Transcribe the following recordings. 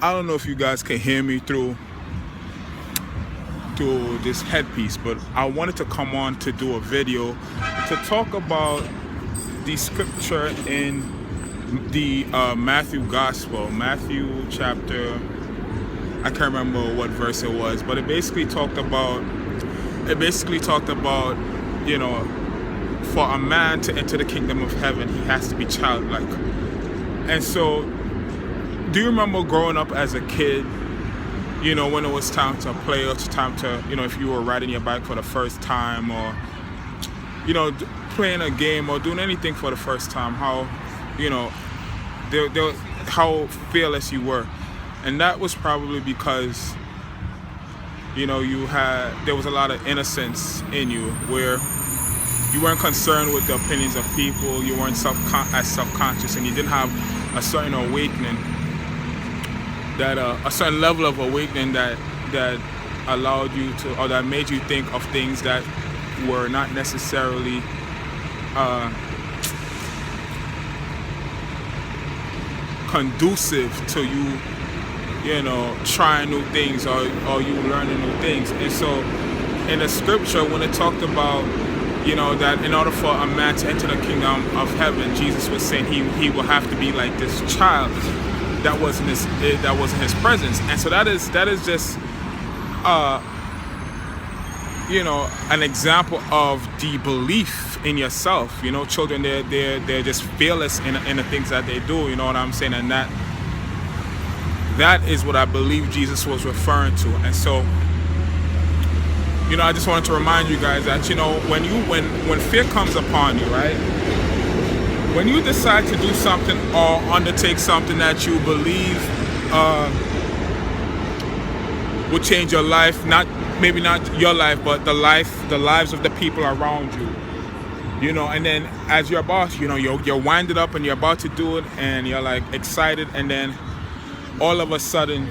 I don't know if you guys can hear me through this headpiece, but I wanted to come on to do a video to talk about the scripture in the Matthew Gospel, Matthew chapter, I can't remember what verse it was, but it basically talked about, you know, for a man to enter the kingdom of heaven, he has to be childlike. And so, do you remember growing up as a kid, you know, when it was time to play or time to, you know, if you were riding your bike for the first time, or, you know, playing a game or doing anything for the first time, how, you know, how fearless you were. And that was probably because, you know, there was a lot of innocence in you, where you weren't concerned with the opinions of people, you weren't as self-conscious, and you didn't have a certain awakening, a certain level of awakening that allowed you to, or that made you think of things that were not necessarily conducive to you, you know, trying new things or you learning new things. And so in the scripture, when it talked about, you know, that in order for a man to enter the kingdom of heaven, Jesus was saying he will have to be like this child that wasn't his presence. And so that is just you know, an example of the belief in yourself. You know, children, they're just fearless in the things that they do, you know what I'm saying? And that is what I believe Jesus was referring to. And so, you know, I just wanted to remind you guys that, you know, when fear comes upon you, right? When you decide to do something or undertake something that you believe will change your life, maybe not your life, but the lives of the people around you, you know, and then as your boss, you know, you're winded up and you're about to do it and you're like excited, and then all of a sudden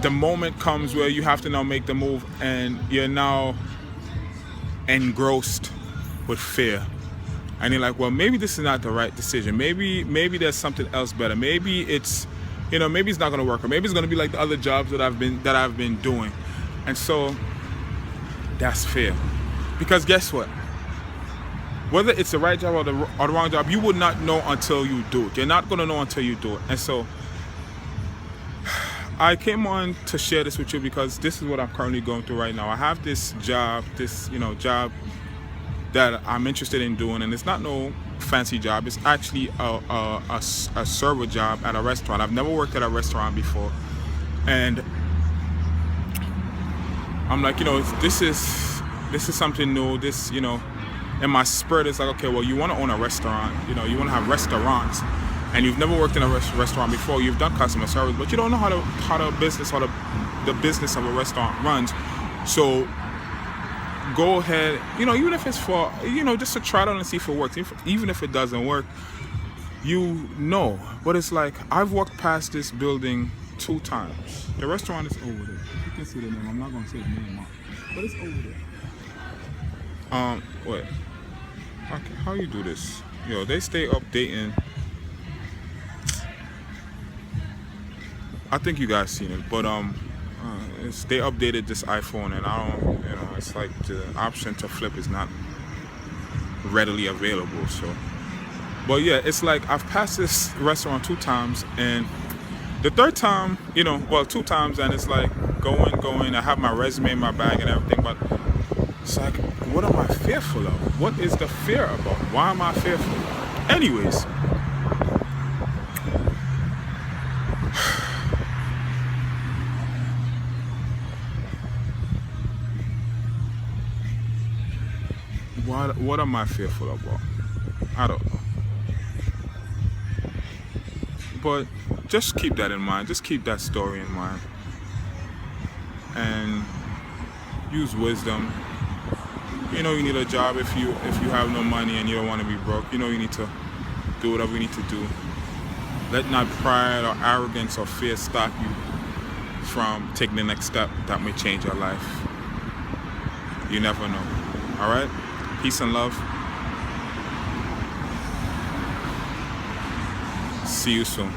the moment comes where you have to now make the move, and you're now engrossed with fear. And you're like, well, maybe this is not the right decision. Maybe there's something else better. Maybe it's, you know, maybe it's not going to work, or maybe it's going to be like the other jobs that I've been doing. And so that's fear. Because guess what? Whether it's the right job or the wrong job, you would not know until you do it. You're not going to know until you do it. And so I came on to share this with you because this is what I'm currently going through right now. I have this job, job that I'm interested in doing, and it's not no fancy job. It's actually a server job at a restaurant. I've never worked at a restaurant before, and I'm like, you know, this is something new. This, you know, and my spirit is like, okay, well, you want to own a restaurant, you know, you want to have restaurants, and you've never worked in a restaurant before. You've done customer service, but you don't know how the business of a restaurant runs. So go ahead, you know, even if it's for, you know, just to try it out and see if it works. Even if it doesn't work, you know. But it's like, I've walked past this building 2 times. The restaurant is over there. You can see the name. I'm not gonna say the name, but it's over there. Wait. Okay, how you do this? Yo, they stay updating. I think you guys seen it, but they updated this iPhone, and I don't, you know, it's like the option to flip is not readily available. So, but yeah, it's like I've passed this restaurant 2 times, and the 3rd time, you know, well, 2 times, and it's like going. I have my resume in my bag and everything, but it's like, what am I fearful of? What is the fear about? Why am I fearful? Anyways. What am I fearful about? I don't know. But just keep that in mind. Just keep that story in mind. And use wisdom. You know, you need a job if you have no money and you don't want to be broke. You know, you need to do whatever you need to do. Let not pride or arrogance or fear stop you from taking the next step that may change your life. You never know. All right? Peace and love. See you soon.